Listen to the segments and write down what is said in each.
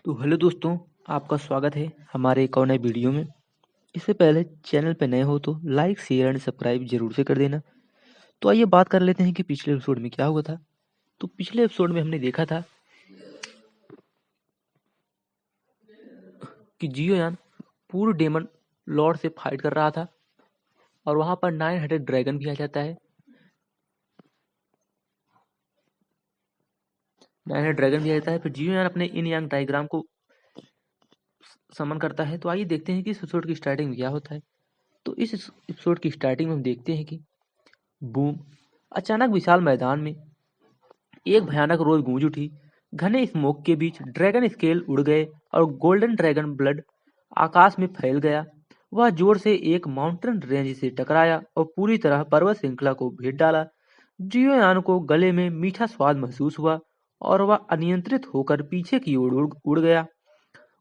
तो हेलो दोस्तों, आपका स्वागत है हमारे एक और नए वीडियो में। इससे पहले चैनल पे नए हो तो लाइक शेयर एंड सब्सक्राइब जरूर से कर देना। तो आइए बात कर लेते हैं कि पिछले एपिसोड में क्या हुआ था। तो पिछले एपिसोड में हमने देखा था कि जियोयान पूर्ण डेमन लॉर्ड से फाइट कर रहा था और वहां पर 900 ड्रैगन भी आ जाता है। 900 ड्रैगन भी आ जाता है। फिर जियोयान अपने इन यांग डायग्राम को समन करता है। तो आइए देखते हैं कि इस एपिसोड की स्टार्टिंग में क्या होता है। तो इस एपिसोड की स्टार्टिंग में हम देखते हैं कि बूम, अचानक विशाल मैदान में एक भयानक रोज गूंज उठी। घने स्मोक के बीच ड्रैगन स्केल उड़ गए और गोल्डन ड्रैगन ब्लड आकाश में फैल गया। वह जोर से एक माउंटेन रेंज से टकराया और पूरी तरह पर्वत श्रृंखला को भेद डाला। जियोयान को गले में मीठा स्वाद महसूस हुआ और वह अनियंत्रित होकर पीछे की ओर उड़ गया।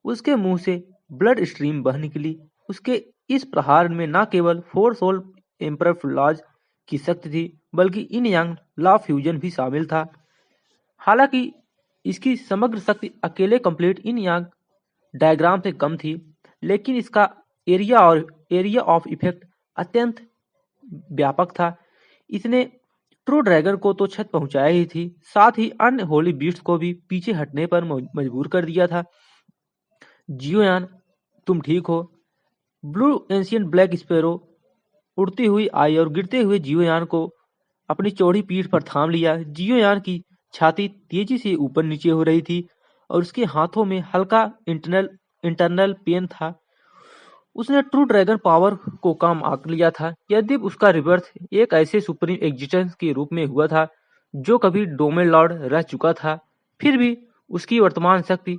उसके मुंह से ब्लड स्ट्रीम बह निकली। उसके इस प्रहार में न केवल फोर सोल एम्परर फ्लॉज की शक्ति थी, बल्कि इन यांग ला फ्यूजन भी शामिल था। हालांकि इसकी समग्र शक्ति अकेले कंप्लीट इन यांग डायग्राम से कम थी, लेकिन इसका एरिया ऑफ इफेक्ट अत्यंत व्यापक था। इसने ट्रू ड्रैगन को तो छत पहुंचाया ही थी, साथ ही अन्य होली बीट्स को भी पीछे हटने पर मजबूर कर दिया था। जियोयान, तुम ठीक हो? ब्लू एंशियंट ब्लैक स्पैरो उड़ती हुई आई और गिरते हुए जियोयान को अपनी चौड़ी पीठ पर थाम लिया। जियोयान की छाती तेजी से ऊपर नीचे हो रही थी और उसके हाथों में हल्का इंटरनल पेन था। उसने ट्रू ड्रैगन पावर को कम आंक लिया था। यद्यपि उसका रिबर्थ एक ऐसे सुप्रीम एग्जिस्टेंस के रूप में हुआ था जो कभी डोमेन लॉर्ड रह चुका था, फिर भी उसकी वर्तमान शक्ति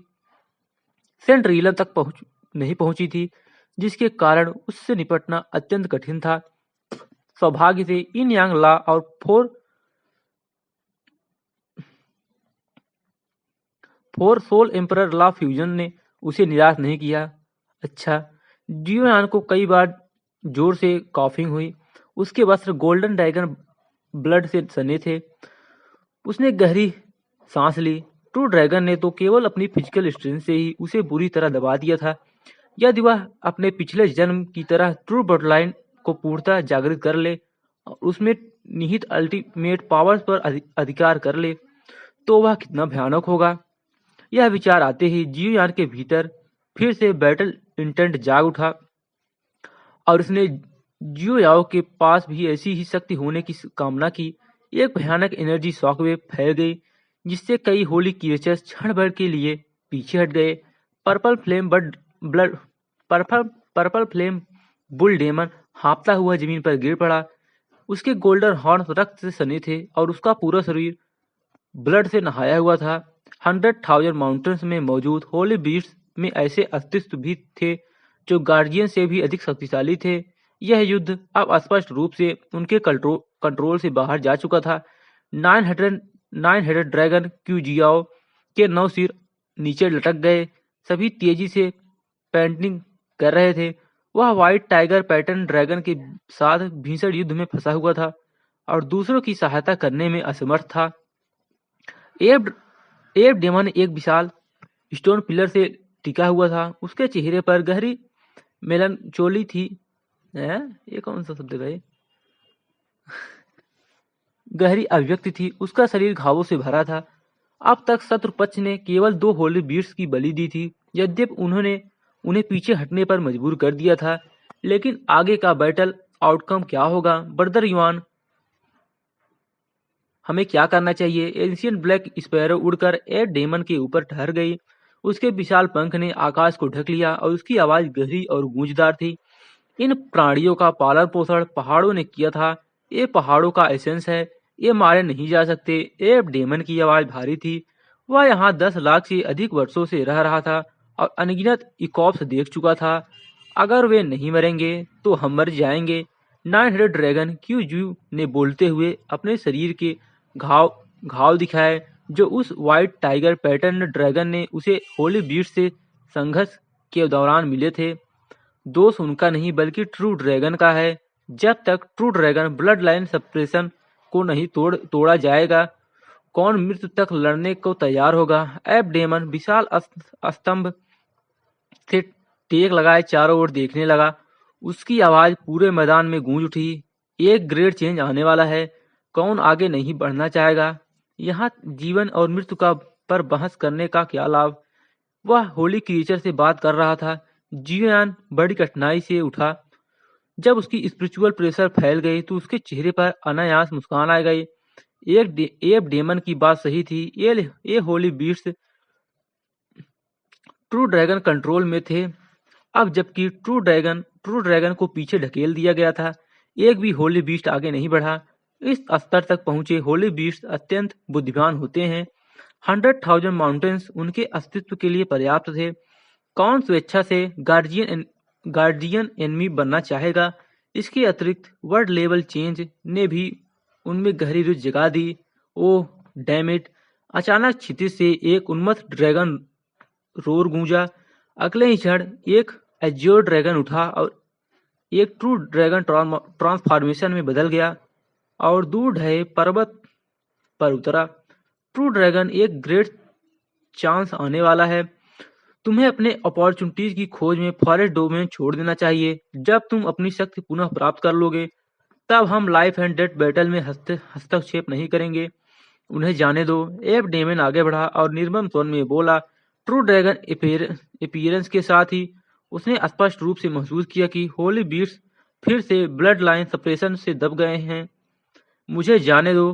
सेंट रीलन तक नहीं पहुंची थी, जिसके कारण उससे निपटना अत्यंत कठिन था। सौभाग्य से इन यांग ला और फोर सोल एम्परर ला फ्यूजन ने उसे निराश नहीं किया। अच्छा, जियोयान को कई बार जोर से कॉफिंग हुई। उसके वस्त्र गोल्डन ड्रैगन ब्लड से सने थे। उसने गहरी सांस ली। ट्रू ड्रैगन ने तो केवल अपनी फिजिकल स्ट्रेंथ से ही उसे बुरी तरह दबा दिया था। यदि वह अपने पिछले जन्म की तरह ट्रू ब्लडलाइन को पूर्णतः जागृत कर ले और उसमें निहित अल्टीमेट पावर्स पर अधिकार कर ले, तो वह कितना भयानक होगा। यह विचार आते ही जियोयान के भीतर फिर से बैटल इंटेंट जाग उठा और उसने जियोयाओ के पास भी ऐसी ही शक्ति होने की कामना की। एक भयानक एनर्जी शॉकवेव फैल गई, जिससे कई होली क्रिएचर्स क्षण भर के लिए पीछे हट गए। Purple flame blood purple flame bull demon हाँफता हुआ जमीन पर गिर पड़ा। उसके गोल्डन हॉर्न रक्त से सने थे और उसका पूरा शरीर ब्लड से नहाया हुआ था। 100,000 माउंटेन्स में मौजूद होली बीट्स में ऐसे अस्तित्व भी थे जो गार्जियन से भी अधिक शक्तिशाली थे। यह युद्ध अब स्पष्ट रूप से उनके कंट्रोल से बाहर जा चुका था। 900 ड्रैगन क्यूजियाओ के 9 सिर नीचे लटक गए। सभी तेजी से पेंटिंग कर रहे थे। वह व्हाइट टाइगर पैटर्न ड्रैगन के साथ भीषण युद्ध में फंसा हुआ था और दूसरों की सहायता करने में असमर्थ था। एब डेमन एक विशाल स्टोन पिलर से टिका हुआ था। उसके चेहरे पर गहरी मेलनचोली थी। ये कौन सा शब्द है भाई? गहरी अभिव्यक्ति थी। उसका शरीर घावों से भरा था। अब तक शत्रु पक्ष ने केवल 2 होली बीट्स की बलि दी थी। यद्यपि उन्होंने उन्हें पीछे हटने पर मजबूर कर दिया था, लेकिन आगे का बैटल आउटकम क्या होगा? ब्रदर युआन, हमें क्या करना चाहिए? एंशियंट ब्लैक स्पैरो उड़कर एड डेमन के ऊपर ठहर गई। उसके विशाल पंख ने आकाश को ढक लिया और उसकी आवाज गहरी और गूंजदार थी। इन प्राणियों का पालन पोषण पहाड़ों ने किया था। ये पहाड़ों का एसेंस है। ये मारे नहीं जा सकते। एब डेमन की आवाज भारी थी। वह यहाँ 10 लाख से अधिक वर्षों से रह रहा था और अनगिनत इकॉप्स देख चुका था। अगर वे नहीं मरेंगे तो हम मर जाएंगे। 900 ड्रैगन क्यूजू ने बोलते हुए अपने शरीर के घाव घाव दिखाए जो उस व्हाइट टाइगर पैटर्न ड्रैगन ने उसे होली बीट से संघर्ष के दौरान मिले थे। दोष उनका नहीं बल्कि ट्रू ड्रैगन का है। जब तक true dragon blood line suppression को नहीं तोड़ा जाएगा, कौन मृत्यु तक लड़ने को तैयार होगा। एब डेमन विशाल स्तंभ से टेक लगाए चारों ओर देखने लगा। उसकी आवाज पूरे मैदान में गूंज उठी। एक ग्रेट चेंज आने वाला है। कौन आगे नहीं बढ़ना चाहेगा। यहाँ जीवन और मृत्यु का पर बहस करने का क्या लाभ। वह होली क्रीचर से बात कर रहा था। जियोयान बड़ी कठिनाई से उठा। जब उसकी स्पिरिचुअल प्रेशर फैल गई तो उसके चेहरे पर अनायास मुस्कान आ गई। एब डेमन की बात सही थी। ये holy beasts true dragon control में थे। अब जबकि ट्रू ड्रैगन को पीछे ढकेल दिया गया था, एक भी होली बीस्ट आगे नहीं बढ़ा। इस स्तर तक पहुंचे होली बीस्ट अत्यंत बुद्धिमान होते हैं। 100,000 माउंटेन्स उनके अस्तित्व के लिए पर्याप्त थे। कौन स्वेच्छा से गार्डियन एनमी बनना चाहेगा। इसके अतिरिक्त वर्ड लेवल चेंज ने भी उनमें गहरी रुचि जगा दी। Oh damn it. अचानक क्षितिज से एक उन्मत्त ड्रैगन रोर गूंजा। अगले ही क्षण एक एज्योर ड्रैगन उठा और एक ट्रू ड्रैगन ट्रांसफॉर्मेशन में बदल गया और दूर ढहे पर्वत पर उतरा। ट्रू ड्रैगन एक ग्रेट चांस आने वाला है। तुम्हें अपने अपॉर्चुनिटीज की खोज में फॉरेस्ट डोमेन छोड़ देना चाहिए। जब तुम अपनी शक्ति पुनः प्राप्त कर लोगे तब हम लाइफ एंड डेथ बैटल में हस्तक्षेप नहीं करेंगे। उन्हें जाने दो। एब डेमन आगे बढ़ा और निर्मम स्वर में बोला। ट्रू ड्रैगन अपीयरेंस के साथ ही उसने स्पष्ट रूप से महसूस किया कि होली बीट्स फिर से ब्लड लाइन सप्रेशन से दब गए हैं। मुझे जाने दो।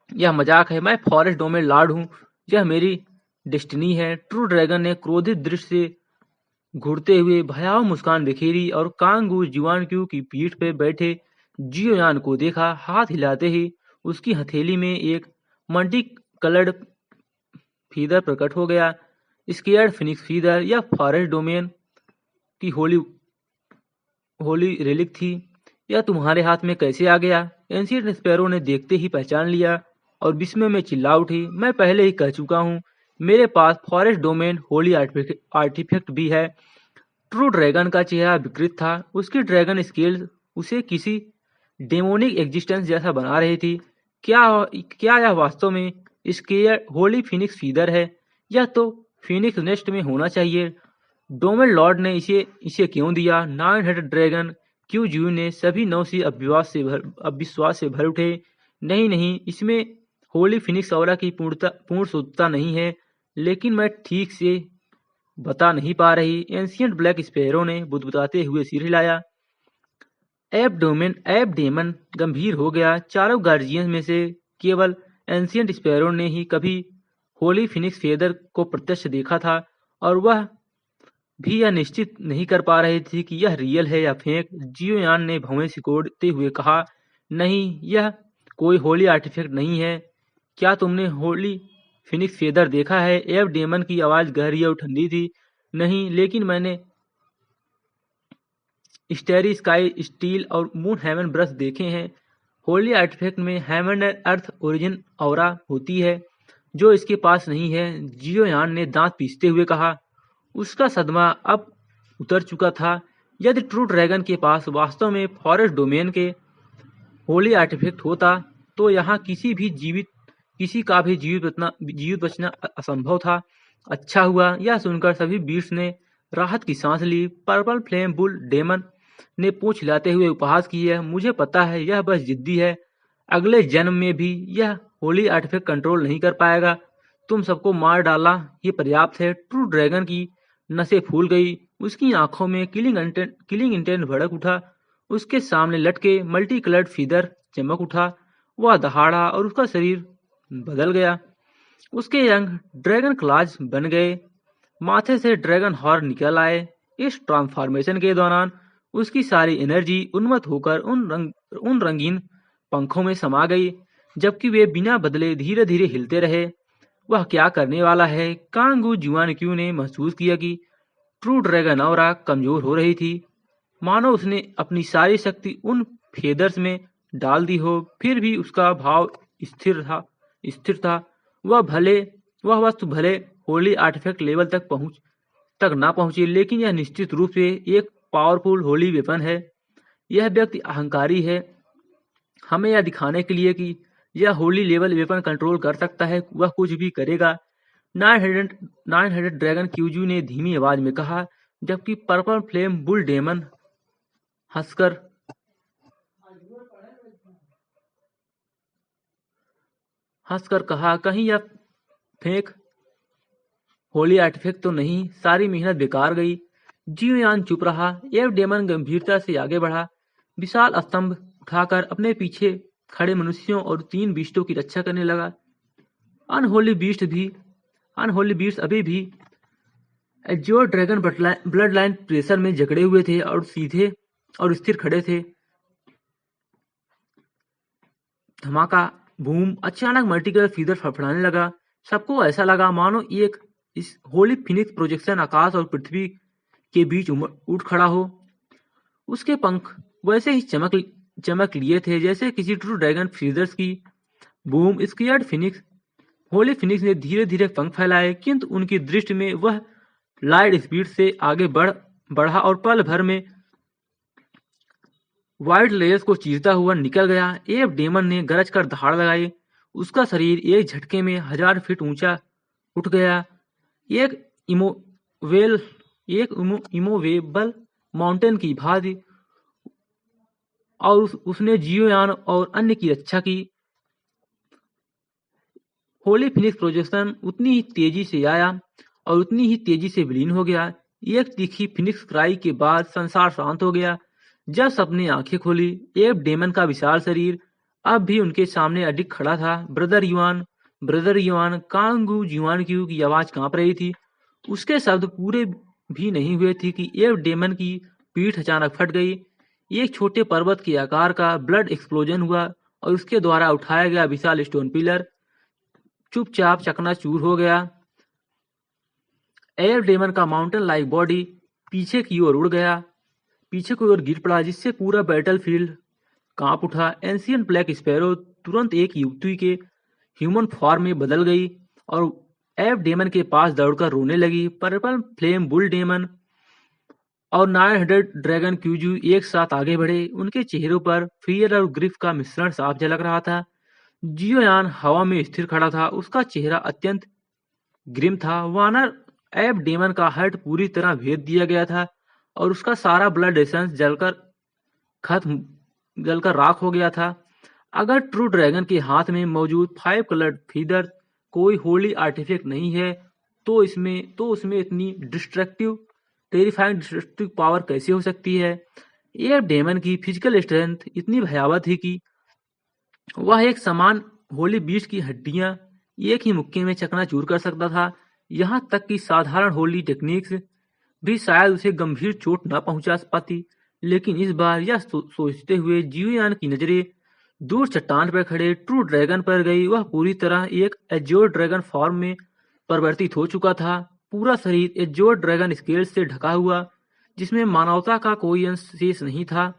यह मजाक है। मैं फॉरेस्ट डोमेन लॉर्ड हूँ। यह मेरी डेस्टिनी है। ट्रू ड्रैगन ने क्रोधित दृष्टि से घूरते हुए भयावह मुस्कान बिखेरी और कांगू जुआनक्यू की पीठ पर बैठे जियोयान को देखा। हाथ हिलाते ही उसकी हथेली में एक मल्टी कलर्ड फीदर प्रकट हो गया। Scared Phoenix feather. यह फॉरेस्ट डोमेन की होली रेलिक थी। यह तुम्हारे हाथ में कैसे आ गया। एंशिएंट स्पैरो ने देखते ही पहचान लिया और विस्मय में चिल्ला उठी। मैं पहले ही कह चुका हूँ, मेरे पास फॉरेस्ट डोमेन होली आर्टिफैक्ट भी है। ट्रू ड्रैगन का चेहरा विकृत था। उसकी ड्रैगन स्केल उसे किसी डेमोनिक एग्जिस्टेंस जैसा बना रही थी। क्या यह वास्तव में स्केयर होली फिनिक्स फीदर है। यह तो फिनिक्स नेस्ट में होना चाहिए। डोमेन लॉर्ड ने इसे क्यों दिया। 9 हेडेड ड्रैगन क्यू जू ने सभी नौसी अविश्वास से भर उठे। नहीं, इसमें होली फिनिक्स ऑरा की पूर्ण शुद्धता नहीं है। लेकिन मैं ठीक से बता नहीं पा रही। एंशिएंट ब्लैक स्पैरो ने बुदबुदाते हुए सिर हिलाया। एब डेमन गंभीर हो गया। चारों गार्जियन में से केवल एंशिएंट स्पैरो ने ही कभी होली फिनिक्स फेदर को प्रत्यक्ष देखा था और वह भी यह निश्चित नहीं कर पा रहे थे कि यह रियल है या फेक। जियोयान ने भवें सिकोड़ते हुए कहा, नहीं, यह कोई होली आर्टिफैक्ट नहीं है। क्या तुमने होली फिनिक्स फेदर देखा है। एब डेमन की आवाज गहरी और ठंडी थी। नहीं, लेकिन मैंने स्टेरी स्काई स्टील और मून हेवन ब्रश देखे हैं। होली आर्टिफैक्ट में heaven and earth origin aura होती है जो इसके पास नहीं है। जियोयान ने दांत पीसते हुए कहा। उसका सदमा अब उतर चुका था। यदि ट्रू ड्रैगन के पास वास्तव में फॉरेस्ट डोमेन के होली आर्टिफैक्ट होता तो यहाँ किसी का भी जीवित बचना असंभव था। अच्छा हुआ। यह सुनकर सभी बीट्स ने राहत की सांस ली। पर्पल फ्लेम बुल डेमन ने पूंछ हिलाते हुए उपहास किया। मुझे पता है यह बस जिद्दी है। अगले जन्म में भी यह होली आर्टिफैक्ट कंट्रोल नहीं कर पाएगा। तुम सबको मार डाला, ये पर्याप्त है। ट्रू ड्रैगन की नसें फूल गई। उसकी आंखों में किलिंग इंटेंट भड़क उठा। उसके सामने लटके मल्टी कलर्ड फीदर चमक उठा। वह दहाड़ा और उसका शरीर बदल गया। उसके रंग ड्रैगन क्लाज बन गए। माथे से ड्रैगन हॉर्न निकल आए। इस ट्रांसफॉर्मेशन के दौरान उसकी सारी एनर्जी उन्मत्त होकर उन रंगीन पंखों में समा गई, जबकि वे बिना बदले धीरे धीरे हिलते रहे। वह क्या करने वाला है। कांगू जुआनक्यू ने महसूस किया कि ट्रू ड्रैगन ऑरा कमजोर हो रही थी, मानो उसने अपनी सारी शक्ति उन फेदर्स में डाल दी हो। फिर भी उसका भाव स्थिर था। वह वस्तु भले होली आर्टिफैक्ट लेवल तक ना पहुंचे, लेकिन यह निश्चित रूप से एक पावरफुल होली वेपन है। यह व्यक्ति अहंकारी है, हमें यह दिखाने के लिए कि यह होली लेवल वेपन कंट्रोल कर सकता है, वह कुछ भी करेगा। 900 ड्रैगन क्यूजू ने धीमी आवाज में कहा, जबकि पर्पल फ्लेम बुल डेमन हंसकर कहा, कहीं यह फेक होली आर्टिफैक्ट तो नहीं, सारी मेहनत बेकार गई। जियोयान चुप रहा। एव डेमन गंभीरता से आगे बढ़ा, विशाल स्तंभ उठाकर अपने पीछे खड़े मनुष्यों और 3 बीस्टों की रक्षा करने लगा। अनहोली बीस्ट अभी भी azure dragon blood line pressure में जकड़े हुए थे और सीधे और स्थिर खड़े थे। धमाका, बूम, अचानक मल्टीकलर फीदर फड़फड़ाने लगा। सबको ऐसा लगा मानो इस होली फिनिक्स प्रोजेक्शन आकाश और पृथ्वी के बीच उठ खड़ा हो। उसके पंख वैसे ही चमक लिए थे जैसे किसी ट्रू ड्रैगन फीदर्स की। बूम, स्कियर्ड फिनिक्स होली फिनिक्स ने धीरे धीरे पंख फैलाए, किंतु उनकी दृष्टि में वह लाइट स्पीड से आगे बढ़ा और पल भर में वाइट लेयर्स को चीरता हुआ निकल गया। एव डेमन ने गरज कर दहाड़ लगाई। उसका शरीर एक झटके में 1000 फीट ऊंचा उठ गया, एक इमोवेबल माउंटेन की भांति, और उसने जियोयान और अन्य की रक्षा की। होली फिनिक्स प्रोजेक्शन उतनी ही तेजी से आया और उतनी ही तेजी से विलीन हो गया। एक तीखी फिनिक्स क्राई के बाद संसार शांत हो गया। जब सबने आंखें खोली, एव डेमन का विशाल शरीर अब भी उनके सामने अडिग खड़ा था। ब्रदर युआन, कांगू जुआनक्यू की आवाज कांप रही थी। उसके शब्द पूरे भी नहीं हुए थे कि एव डेमन की पीठ अचानक फट गई। एक छोटे पर्वत के आकार का ब्लड एक्सप्लोजन हुआ और उसके द्वारा उठाया गया विशाल स्टोन पिलर चुपचाप चकनाचूर हो गया। एव डेमन का माउंटेन लाइक बॉडी पीछे की ओर गिर पड़ा, जिससे पूरा बैटलफील्ड कांप उठा। एंशियंट ब्लैक स्पैरो तुरंत एक युवती के ह्यूमन फॉर्म में बदल गई और एव डेमन के पास दौड़कर रोने लगी। पर्पल फ्लेम बुल डेमन और 900 ड्रैगन क्यूजू एक साथ आगे बढ़े। उनके चेहरों पर फियर और ग्रिफ का मिश्रण साफ झलक रहा था। जियोयान हवा में स्थिर खड़ा था, उसका चेहरा अत्यंत ग्रिम था। वानर एव डेमन का हर्ट पूरी तरह भेद दिया गया था और उसका सारा ब्लड एसेंस जलकर राख हो गया था। अगर ट्रू ड्रैगन के हाथ में मौजूद 5 कलर्ड फीदर कोई होली आर्टिफैक्ट नहीं है, तो उसमें इतनी टेरिफाइंग डिस्ट्रक्टिव पावर कैसे हो सकती है? एव डेमन की फिजिकल स्ट्रेंथ इतनी भयावह थी कि वह एक समान होली बीस्ट की हड्डियां एक ही मुक्के में चकनाचूर कर सकता था। यहाँ तक कि साधारण होली टेक्निक्स भी शायद उसे गंभीर चोट न पहुंचा पाती। लेकिन इस बार यह सोचते हुए जियोयान की नजरें दूर चट्टान पर खड़े ट्रू ड्रैगन पर गई। वह पूरी तरह एक एज्योर ड्रैगन फॉर्म में परिवर्तित हो चुका था। पूरा शरीर एज्योर ड्रैगन स्केल्स से ढका हुआ, जिसमें मानवता का कोई अंश शेष नहीं था।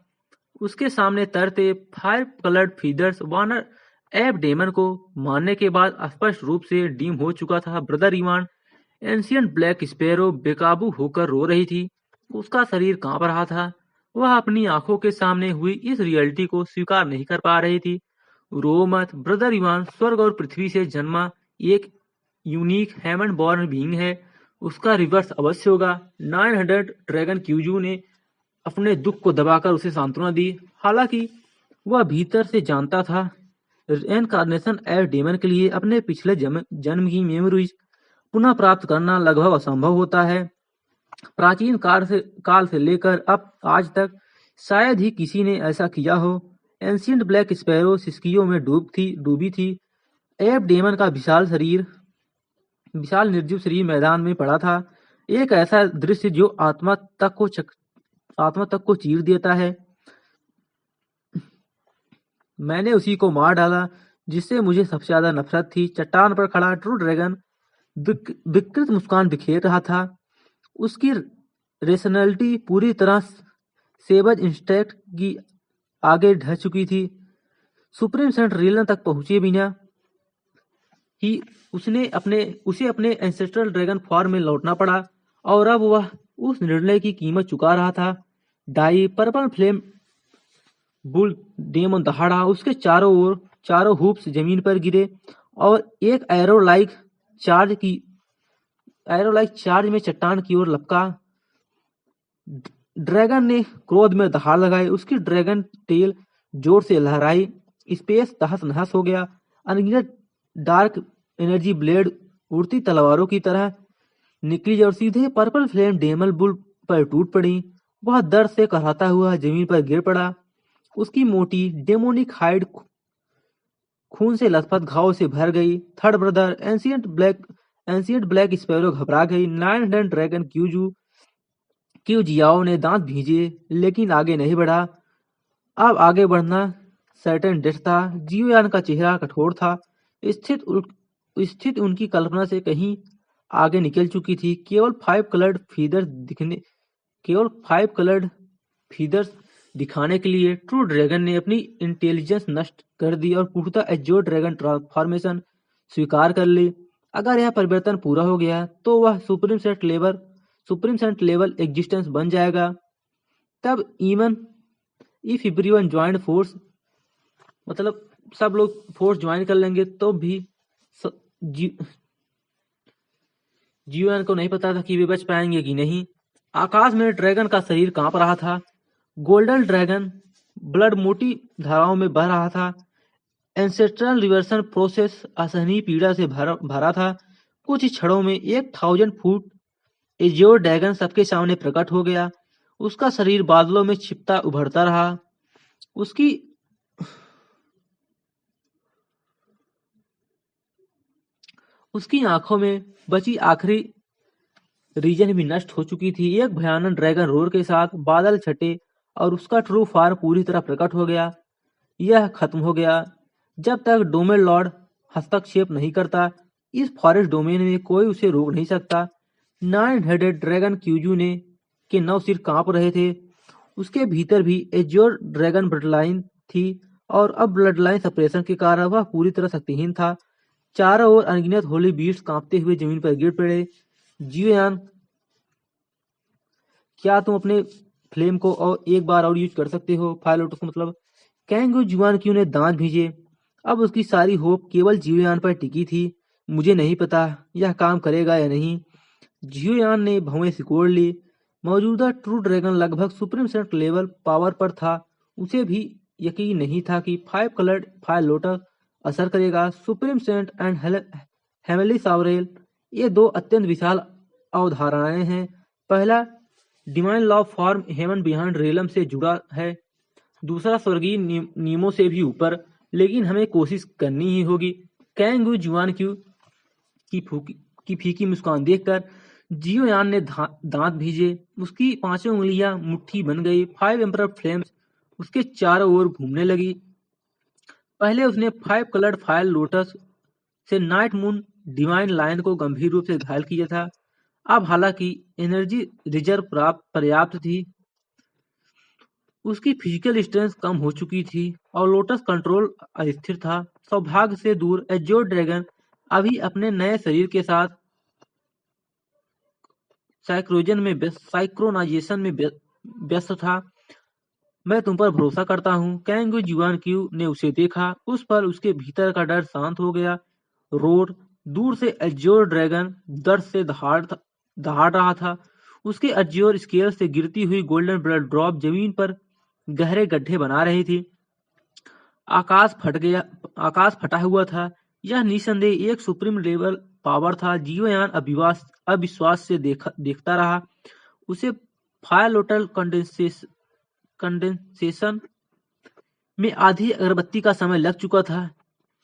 उसके सामने तैरते 5 कलर्ड फीदर्स वानर एव डेमन को मारने के बाद स्पष्ट रूप से डीम हो चुका था। Brother Ivan, ancient black sparrow बेकाबू होकर रो रही थी। उसका शरीर कांप रहा था। वह अपनी आंखों के सामने हुई इस रियलिटी को स्वीकार नहीं कर पा रही थी। रो मत ब्रदर इवान, स्वर्ग और पृथ्वी से जन्मा एक यूनिक हेमन बॉर्न बीइंग है, उसका रिवर्स अवश्य होगा। 900 ड्रैगन क्यूजू ने अपने दुख को दबाकर उसे सांत्वना दी। हालांकि वह भीतर से जानता था रेनकार्नेशन एव डेमन के लिए अपने पिछले जन्म की मेमोरीज पुनः प्राप्त करना लगभग असंभव होता है। प्राचीन काल से लेकर अब आज तक शायद ही किसी ने ऐसा किया हो। एंशियंट ब्लैक स्पैरो सिस्कियों में डूबी थी। एव डेमन का विशाल निर्जीव शरीर मैदान में पड़ा था। एक ऐसा दृश्य जो आत्मा तक को चीर देता है। मैंने उसी को मार डाला जिससे मुझे सबसे ज्यादा नफरत थी। चट्टान पर खड़ा ट्रू ड्रैगन विकृत मुस्कान बिखेर रहा था। उसकी रेशनैलिटी पूरी तरह सेवज इंस्टेक्ट की आगे ढह चुकी थी। सुप्रीम सेंट रीलन तक पहुंचे बिना ही उसे अपने एंसेस्ट्रल ड्रैगन फॉर्म में लौटना पड़ा और अब वह उस निर्णय की कीमत चुका रहा था। डाई पर्पल फ्लेम बुल डेमन दहाड़ा। उसके चारों ओर चारों हुप्स जमीन पर गिरे और एक एरो लाइक चार्ज में चट्टान की ओर लपका। ड्रैगन ने क्रोध में दहाड़ लगाई, उसकी ड्रैगन टेल जोर से लहराई, स्पेस तहस नहस हो गया। अनगिनत डार्क एनर्जी ब्लेड उड़ती तलवारों की तरह निकली और सीधे पर्पल फ्लेम डेमन बुल पर टूट पड़ी। वह दर्द से कराहता हुआ जमीन पर गिर पड़ा। उसकी मोटी डेमोनिक हाइड खून से लथपथ घाव से भर गई। Third brother ancient black sparrow घबरा गई। 900 ड्रैगन क्यू जियाओ ने दांत भींजे लेकिन आगे नहीं बढ़ा। अब आगे बढ़ना सर्टेन डेथ था। जियोयान का चेहरा कठोर था। स्थित उनकी कल्पना से कहीं आगे निकल चुकी थी। केवल 5 कलर्ड फीदर्स दिखाने के लिए ट्रू ड्रैगन ने अपनी इंटेलिजेंस नष्ट कर दी और पुख्ता एज्योर ड्रैगन ट्रांसफॉर्मेशन स्वीकार कर ली। अगर यह परिवर्तन पूरा हो गया तो वह सुप्रीम सेंट लेवल एग्जिस्टेंस बन जाएगा। तब even if everyone join force, मतलब सब लोग फोर्स ज्वाइन कर लेंगे तो भी जियोयान को नहीं पता था कि वे बच पाएंगे कि नहीं। आकाश में ड्रैगन का शरीर कांप रहा था। गोल्डन ड्रैगन ब्लड मोटी धाराओं में बह रहा था। एंसेस्ट्रल रिवर्सन प्रोसेस असहनीय पीड़ा से भरा था। कुछ क्षणों में 1000 फुट एज्योर ड्रैगन सबके सामने प्रकट हो गया। उसका शरीर बादलों में छिपता उभरता रहा। उसकी आंखों में बची आखिरी रीजन भी नष्ट हो चुकी थी। एक भयानक ड्रैगन रोर के साथ बादल छटे और उसका ट्रू फॉर्म पूरी तरह प्रकट हो गया। यह खत्म हो गया जब तक डोमेन लॉर्ड हस्तक्षेप नहीं करता। इस फॉरेस्ट डोमेन में कोई उसे रोक नहीं सकता। 9 हेडेड ड्रैगन क्यूजू के 9 सिर कांप रहे थे। उसके भीतर भी एज्योर ड्रैगन ब्लडलाइन थी और अब ब्लडलाइन सप्रेशन के कारण वह पूरी तरह शक्तिहीन था। चारों ओर अनगिनत होली बीट्स कांपते हुए जमीन पर गिर पड़े। जियोयान, क्या तुम अपने फ्लेम को और एक बार और यूज कर सकते हो? फायर लोटस को मतलब कैंगू जुआन क्यू ने दांत भीजे। अब उसकी सारी होप केवल जियोयान पर टिकी थी। मुझे नहीं पता यह काम करेगा या नहीं। जियोयान ने भवें सिकोड़ ली। मौजूदा ट्रू ड्रैगन लगभग सुप्रीम सेंट लेवल पावर पर था। उसे भी यकीन नहीं था कि 5 कलर्ड फायर लोटस असर करेगा। सुप्रीम सेंट एंड हेमली सावरेल, ये दो अत्यंत विशाल अवधारणाएं हैं। पहला, divine law form heaven behind realm से जुड़ा है। दूसरा, स्वर्गीय नियमों से भी ऊपर, लेकिन हमें कोशिश करनी ही होगी। कैंगू जुआन क्यू की फीकी मुस्कान देखकर जियोयान ने दांत भीजे। उसकी 5 उंगलियां मुट्ठी बन गई। 5 एम्परर फ्लेम्स उसके चारों ओर घूमने लगी। पहले उसने 5 कलर्ड फायर लोटस से नाइट मून डिवाइन लायन को गंभीर रूप से घायल किया था। अब हालांकि एनर्जी रिजर्व पर्याप्त थी, उसकी फिजिकल स्ट्रेंथ कम हो चुकी थी और लोटस कंट्रोल अस्थिर था। सौभाग्य से दूर एज्योर ड्रैगन अभी अपने नए शरीर के साथ साइक्रोनाइजेशन में व्यस्त था। मैं तुम पर भरोसा करता हूँ। कैंगू जुआन क्यू ने उसे देखा। उस पर उसके भीतर का डर शांत हो गया। रोर दूर से एज्योर ड्रैगन दर्द से दहाड़ रहा था। उसके एज्योर स्केल से गिरती हुई गोल्डन ब्लड ड्रॉप जमीन पर गहरे गड्ढे बना रही थी। आकाश फटा हुआ था। यह निसंदेह एक सुप्रीम लेवल पावर था। जियोयान अविश्वास से देखता रहा। उसे फायर लोटल कंडेंसेशन में आधी अगरबत्ती का समय लग चुका था।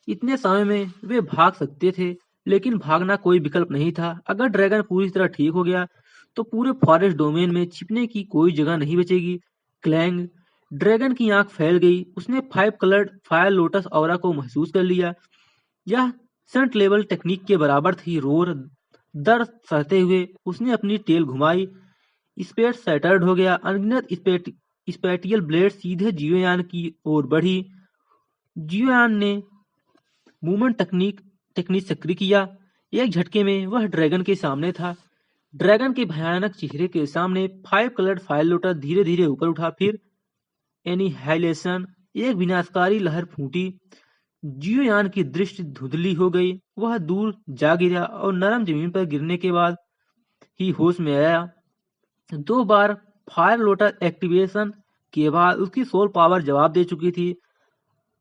इतने समय में वे भाग सकते थे, लेकिन भागना कोई विकल्प नहीं था। अगर ड्रैगन पूरी तरह ठीक हो गया तो पूरे फॉरेस्ट डोमेन में छिपने की कोई जगह नहीं बचेगी। क्लैंग, ड्रैगन की आंख फैल गई। उसने 5 कलर्ड फायर लोटस ऑरा को महसूस कर लिया। यह सेंट लेवल टेक्निक के बराबर थी। रोर दर्द सहते हुए उसने अपनी टेल घुमाई। स्पेट सैटर्ड हो गया। अनगिनत स्पेटियल ब्लेड सीधे जियोयान की ओर बढ़ी। जियोयान ने मूवमेंट टेक्निक सक्रिय किया। एक झटके में वह ड्रैगन के सामने था। ड्रैगन के भयानक चेहरे के सामने 5 कलर्ड फायर लोटस धीरे धीरे ऊपर उठा। फिर एनिहाइलेशन, एक विनाशकारी लहर फूटी जियोयान की दृष्टि धुंधली हो गई। वह दूर जा गिरा और नरम जमीन पर गिरने के बाद ही होश में आया। 2 बार फायर लोटस एक्टिवेशन के बाद उसकी सोल पावर जवाब दे चुकी थी।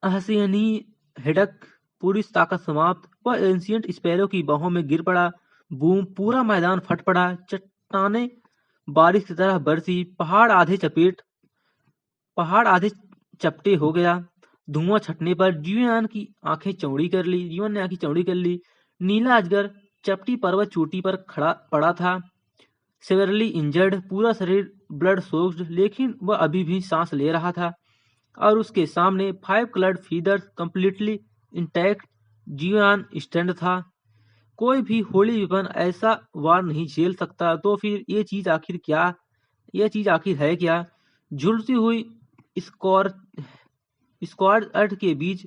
हसीनी हिडक पूरी ताकत समाप्त। वह एंशियंट स्पैरो की बाहों में गिर पड़ा। बूम! पूरा मैदान फट पड़ा। चट्टानें बारिश की तरह बरसी। पहाड़ आधे चपटे हो गया। धुआं छटने पर जीवन ने आंखें चौड़ी कर ली। नीला अजगर चपटी पर्वत चोटी पर खड़ा पड़ा था, सिवियरली इंजर्ड, पूरा शरीर ब्लड सोक्ड, लेकिन वह अभी भी सांस ले रहा था। और उसके सामने 5 कलर्ड फीदर्स कंप्लीटली इंटैक्ट जीवन स्टैंड था। कोई भी होली विपन ऐसा वार नहीं झेल सकता। तो फिर ये चीज आखिर है क्या? झुलती हुई स्क्वाड अर्थ के बीच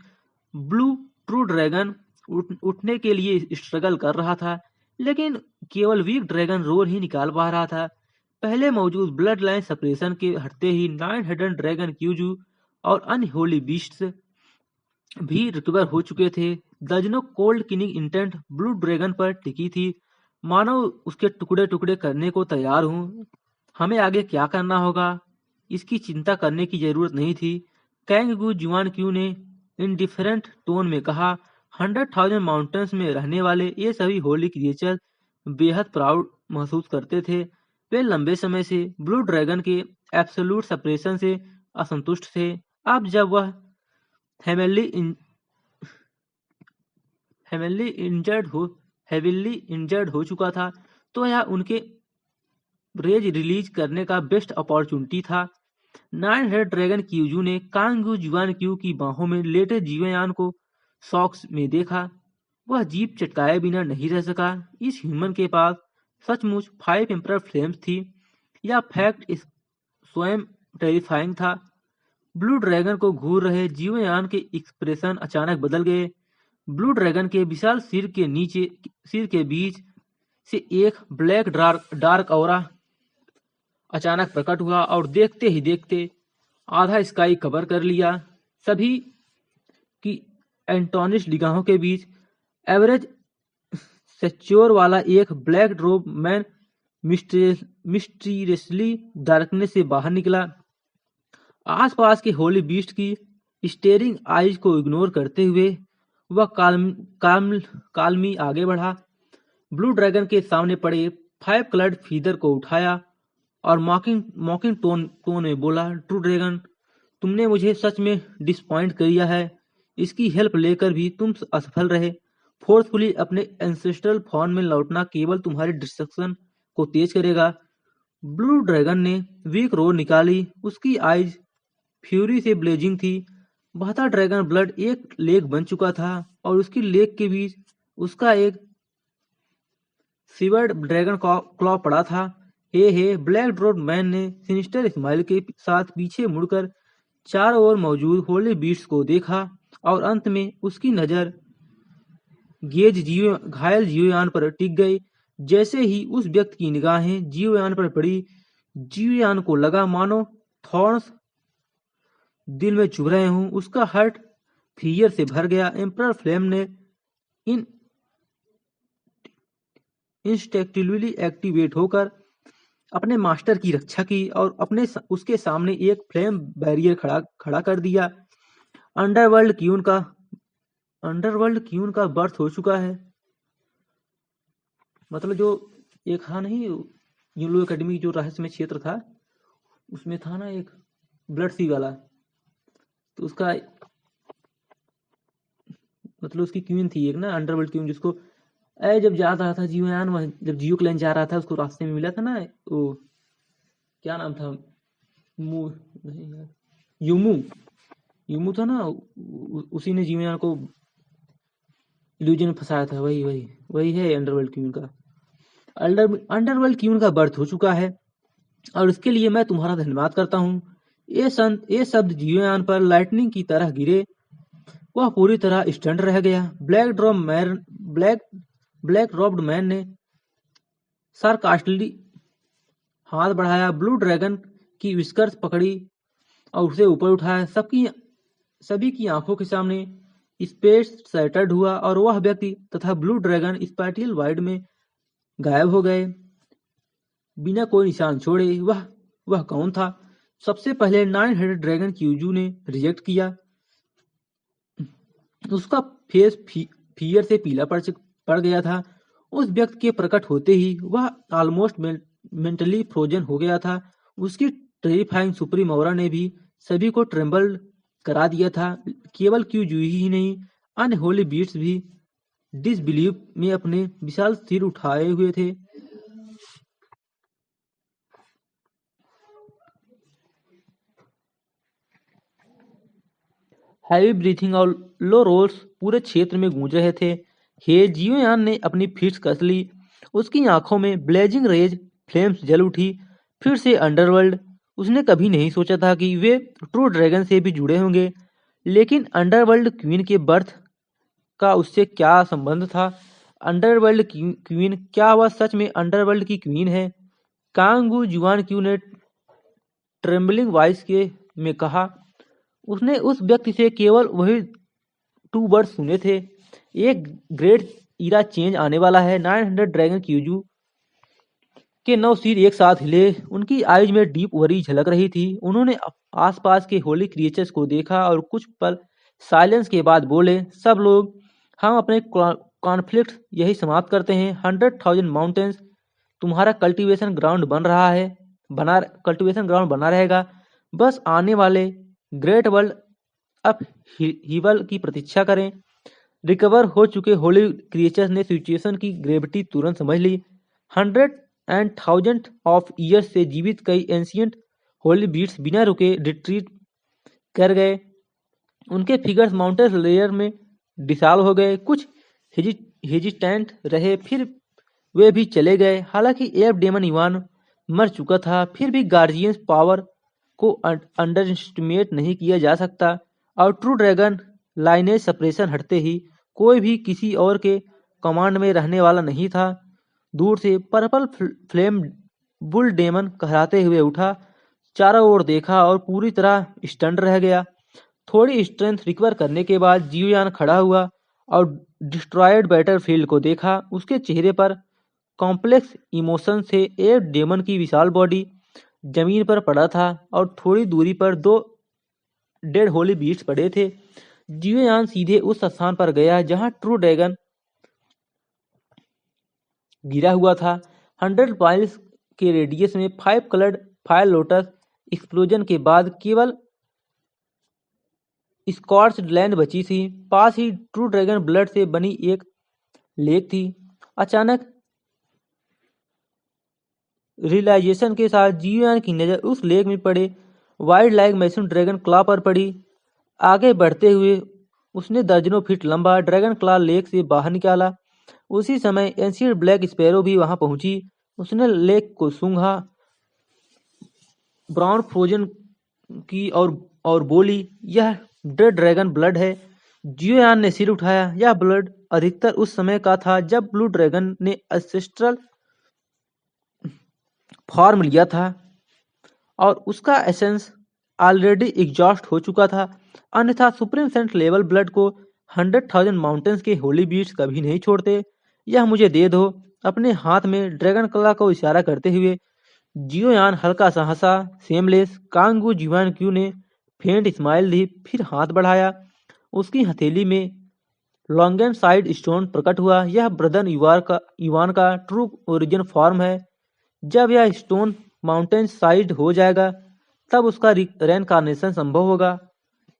ब्लू ट्रू ड्रैगन उठने के लिए स्ट्रगल कर रहा था, लेकिन केवल वीक ड्रैगन रोर ही निकाल पा रहा था। पहले मौजूद ब्लड लाइन सप्रेशन के हटते ही 9 हेडेड ड्रैगन क्यूजू और अनहोली बीस्ट्स भी रिकवर हो चुके थे। दर्जनों cold killing intent blue dragon पर टिकी थी, मानो उसके टुकड़े टुकड़े करने को तैयार हूं। हमें आगे क्या करना होगा, इसकी चिंता करने की जरूरत नहीं थी। कैंगगू जुआन क्यू ने इनडिफरेंट टोन में कहा। 100,000 माउंटेन्स में रहने वाले ये सभी होली क्रिएचर बेहद प्राउड महसूस करते थे। वे लंबे समय से ब्लू ड्रैगन के एब्सोल्यूट सप्रेशन से असंतुष्ट थे। अब जब वह हेविली इंजर्ड हो चुका था, तो यह उनके रेज रिलीज करने का बेस्ट अपॉर्चुनिटी था। 9 हेड ड्रैगन क्यूजू ने कांगू जुआन क्यू की बाहों में लेटे जीवयान को शॉक्स में देखा। वह जीप चटकाए बिना नहीं रह सका। इस ह्यूमन के पास सचमुच 5 एम्परर फ्लेम्स थी। यह फैक्ट स्वयं टेरिफाइंग था। ब्लू ड्रैगन को घूर रहे जीवयान के एक्सप्रेशन अचानक बदल गए। ब्लू ड्रैगन के विशाल सिर के बीच से एक ब्लैक डार्क ऑरा अचानक प्रकट हुआ और देखते ही देखते आधा स्काई कवर कर लिया। सभी की एंटोनिश निगाहों के बीच एवरेज स्टेच्योर वाला एक ब्लैक रोब मैन मिस्टीरियसली डार्कनेस से बाहर निकला। आसपास के होली बीस्ट की स्टेरिंग आईज को इग्नोर करते हुए वह काल्मी आगे बढ़ा। ब्लू ड्रैगन के सामने पड़े 5 कलर्ड फीदर को उठाया और मॉकिंग टोन में बोला, ट्रू ड्रैगन, तुमने मुझे सच में डिसपॉइंट किया है। इसकी हेल्प लेकर भी तुम असफल रहे। फोर्सफुली अपने एंसेस्ट्रल फॉर्म में लौटना केवल तुम्हारी डिस्ट्रक्शन को तेज करेगा। ब्लू ड्रैगन ने वीक रोर निकाली। उसकी आईज फ्यूरी से ब्लेजिंग थी। बहता ड्रैगन ब्लड एक लेग बन चुका था और उसकी लेग के बीच उसका एक सीवर्ड ड्रैगन क्लॉ पड़ा था। हे ब्लैक ड्रोड मैन ने सिनिस्टर स्माइल के साथ पीछे मुड़कर चारों ओर मौजूद होली बीट्स को देखा और अंत में उसकी नजर घायल जीवयान पर टिक गई। जैसे ही उस व्यक्ति की निगाहें जीवयान पर पड़ी, जीवयान को लगा मानो थॉर्न्स दिल में चुभ रहे हूं। उसका हार्ट फियर से भर गया। एम्परर फ्लेम ने इंस्टिंक्टिवली एक्टिवेट होकर अपने मास्टर की रक्षा की और उसके सामने एक फ्लेम बैरियर खड़ा कर दिया। अंडरवर्ल्ड क्यून का बर्थ हो चुका है। मतलब जो एक था नहीं, यूलो एकेडमी जो रहस्यमय क्षेत्र था, उसमें था ना एक ब्लड सी वाला, तो उसका मतलब उसकी क्वीन थी एक ना, अंडरवर्ल्ड क्वीन, जिसको जब जा रहा था जीवयान, जब जियो क्लैन जा रहा था, उसको रास्ते में मिला था ना, वो क्या नाम था, यूमू था ना, उसी ने जीवयान को इल्यूजन में फंसाया था। वही है अंडरवर्ल्ड क्वीन का। अंडरवर्ल्ड क्वीन का बर्थ हो चुका है और इसके लिए मैं तुम्हारा धन्यवाद करता हूँ। ये शब्द जीवयान पर लाइटनिंग की तरह गिरे। वह पूरी तरह स्टंट रह गया। ब्लैक रॉब्ड मैन ने सार्कास्टिकली हाथ बढ़ाया, ब्लू ड्रैगन की विस्कर्स पकड़ी और उसे ऊपर उठाया। सभी की आंखों के सामने स्पेस सैटर्ड हुआ और वह व्यक्ति तथा ब्लू ड्रैगन स्पैटियल वाइड में गायब हो गए बिना कोई निशान छोड़े। वह कौन था? सबसे पहले 900 ड्रैगन क्यूजू ने रिजेक्ट किया। उसका फेस फियर से पीला पड़ गया था। उस व्यक्ति के प्रकट होते ही वह ऑलमोस्ट मेंटली फ्रोजन हो गया था। उसकी टेरिफाइंग सुप्रीम ऑरा ने भी सभी को ट्रेम्बल करा दिया था। केवल क्यूजू ही नहीं, अन्य होली बीट्स भी डिसबिलीव में अपने विशाल सिर उठाए हुए थे। हैवी ब्रीथिंग और लो रोल्स पूरे क्षेत्र में गूंज रहे थे। हे जियोयान ने अपनी फिस्ट कस ली। उसकी आंखों में ब्लेजिंग रेज फ्लेम्स जल उठी। फिर से अंडरवर्ल्ड। उसने कभी नहीं सोचा था कि वे ट्रू ड्रैगन से भी जुड़े होंगे, लेकिन अंडरवर्ल्ड क्वीन के बर्थ का उससे क्या संबंध था? अंडरवर्ल्ड क्वीन, क्या वह सच में अंडरवर्ल्ड की क्वीन है? कांगू जुआन क्यू ने ट्रेम्बलिंग वॉइस में कहा। उसने उस व्यक्ति से केवल वही 2 वर्ड सुने थे, एक ग्रेट इरा चेंज आने वाला है। 900 ड्रैगन क्यूजू के 9 सिर एक साथ हिले। उनकी आईज में डीप वरी झलक रही थी। उन्होंने आसपास के होली क्रिएचर्स को देखा और कुछ पल साइलेंस के बाद बोले, सब लोग, हम अपने कॉन्फ्लिक्ट यही समाप्त करते हैं। 100,000 माउंटेन्स तुम्हारा कल्टीवेशन ग्राउंड बना रहेगा। बस आने वाले ग्रेट वर्ल्ड अप हीवल की प्रतीक्षा करें। रिकवर हो चुके होली क्रिएचर्स ने सिचुएशन की ग्रेविटी तुरंत समझ ली। 100,000 ऑफ ईयर्स से जीवित कई एंशियंट होली बीट्स बिना रुके रिट्रीट कर गए। उनके फिगर्स माउंटेन लेयर में डिसॉल्व हो गए। कुछ हेजिटेंट रहे, फिर वे भी चले गए। हालांकि एयर डेमन इवान मर चुका था, फिर भी गार्जियंस पावर को अंडर एस्टिमेट नहीं किया जा सकता। और ट्रू ड्रैगन लाइनेज सप्रेशन हटते ही कोई भी किसी और के कमांड में रहने वाला नहीं था। दूर से पर्पल फ्लेम बुल डेमन कहराते हुए उठा, चारों ओर देखा और पूरी तरह स्टंड रह गया। थोड़ी स्ट्रेंथ रिकवर करने के बाद जियोयान खड़ा हुआ और डिस्ट्रॉयड बैटलफील्ड को देखा। उसके चेहरे पर कॉम्प्लेक्स इमोशन से एयर डेमन की विशाल बॉडी जमीन पर पड़ा था और थोड़ी दूरी पर 2 डेड होली बीट्स पड़े थे। जियोयान सीधे उस स्थान पर गया जहां ट्रू ड्रैगन गिरा हुआ था। 100 माइल्स के रेडियस में 5 कलर्ड फायर लोटस एक्सप्लोजन के बाद केवल स्कॉर्च्ड लैंड बची थी। पास ही ट्रू ड्रैगन ब्लड से बनी एक लेक थी। अचानक रियलाइजेशन के साथ जियोयान की नजर उस लेक में पड़े वाइल्ड लाइक मैसून ड्रैगन क्लॉ पर पड़ी। आगे बढ़ते हुए उसने दर्जनों फीट लंबा ड्रैगन क्लॉ लेक से बाहर निकाला। उसी समय एंशियंट ब्लैक स्पैरो भी वहां पहुंची। उसने लेक को सूंघा, ब्राउन फ्रोजन की और बोली, यह डेड ड्रैगन ब्लड है। जियोयान ने सिर उठाया। यह ब्लड अधिकतर उस समय का था जब ब्लू ड्रैगन ने एंसेस्ट्रल फॉर्म लिया था और उसका एसेंस ऑलरेडी एग्जॉस्ट हो चुका था। अन्यथा सुप्रीम सेंट लेवल ब्लड को 100,000 माउंटेन्स के होली बीट्स कभी नहीं छोड़ते। यह मुझे दे दो। अपने हाथ में ड्रैगन कला को इशारा करते हुए जियोयान हल्का सा हंसा। सेमलेस कांगू जीवान क्यू ने फेंट स्माइल दी, फिर हाथ बढ़ाया। उसकी हथेली में लॉन्गेन साइड स्टोन प्रकट हुआ। यह ब्रदर इवान का ट्रू ओरिजिन फॉर्म है। जब यह स्टोन माउंटेन साइड हो जाएगा तब उसका रेनकार्नेशन संभव होगा।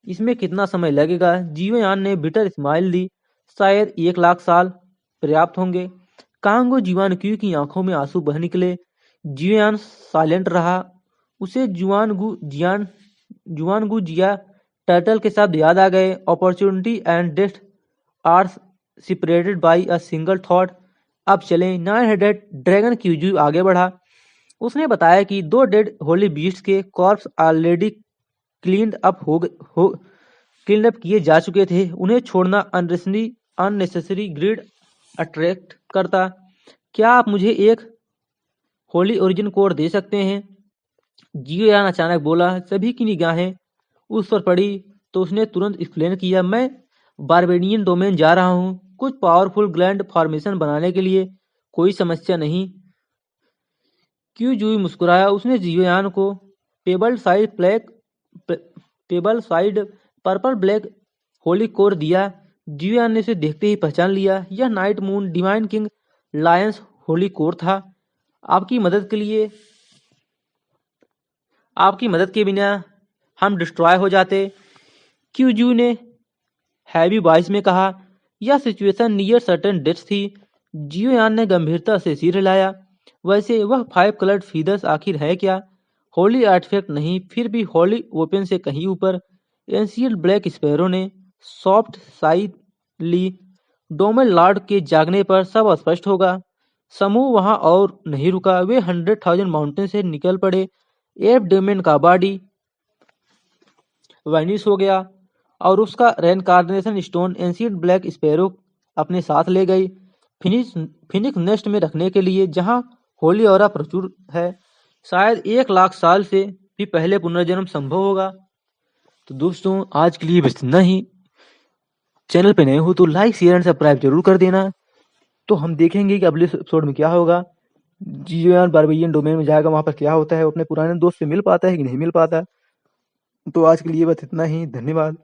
इसमें कितना समय लगेगा? जियोयान ने बिटर स्माइल दी। शायद 1,00,000 साल पर्याप्त होंगे। कांगो जीवान क्यू की आंखों में आंसू बह निकले। जियोयान साइलेंट रहा। उसे जुआनगू जिया टर्टल के शब्द याद आ गए। Opportunity and death are separated by a single thought. अब चलें। 900 ड्रैगन क्यूजू आगे बढ़ा। उसने बताया कि 2 डेड होली बीस्ट के कॉर्प्स ऑलरेडी क्लीन्ड अप किए जा चुके थे। उन्हें छोड़ना अननेसेसरी ग्रीड अट्रैक्ट करता। क्या आप मुझे एक होली ओरिजिन कोड दे सकते हैं? जियोयान अचानक बोला। सभी की निगाहें उस पर पड़ी तो उसने तुरंत एक्सप्लेन किया, मैं बारबेडियन डोमेन जा रहा हूँ कुछ पावरफुल ग्लैंड फॉर्मेशन बनाने के लिए। कोई समस्या नहीं। क्यूजूई मुस्कुराया। उसने जियोयान को payable side black payable side purple black Holi core दिया। जियोयान ने उसे देखते ही पहचान लिया। यह Knight Moon divine king Lions Holi core था। आपकी मदद के लिए आपकी मदद के बिना हम डिस्ट्रॉय हो जाते। क्यूजू ने हैवी वॉइस में कहा। यह सिचुएशन नियर सर्टेन डेथ थी। जियोयान ने गंभीरता से सिर हिलाया। वैसे वह 5 कलर्ड फीदर्स आखिर है क्या? होली आर्टिफैक्ट नहीं, फिर भी होली ओपन से कहीं ऊपर। एंशियल ब्लैक स्पैरो ने सॉफ्ट साइड ली। डोमेन लॉर्ड के जागने पर सब स्पष्ट होगा। समूह वहां और नहीं रुका। वे 100,000 माउंटेन से निकल पड़े। एफ डोमेन का बॉडी वैनिश हो गया और उसका रेनकार्नेशन स्टोन एंशिएंट ब्लैक स्पैरो अपने साथ ले गई फिनिक्स नेस्ट में रखने के लिए, जहां होली ऑरा प्रचुर है। शायद 1 लाख साल से भी पहले पुनर्जन्म संभव होगा। तो दोस्तों आज के लिए बस इतना ही। चैनल पे नए हो तो लाइक शेयर एंड सब्सक्राइब जरूर कर देना। तो हम देखेंगे कि अगले एपिसोड में क्या होगा। जियोयान बारबेरियन डोमेन में जाएगा, वहां पर क्या होता है, वो अपने पुराने दोस्त से मिल पाता है कि नहीं मिल पाता। तो आज के लिए बस इतना ही। धन्यवाद।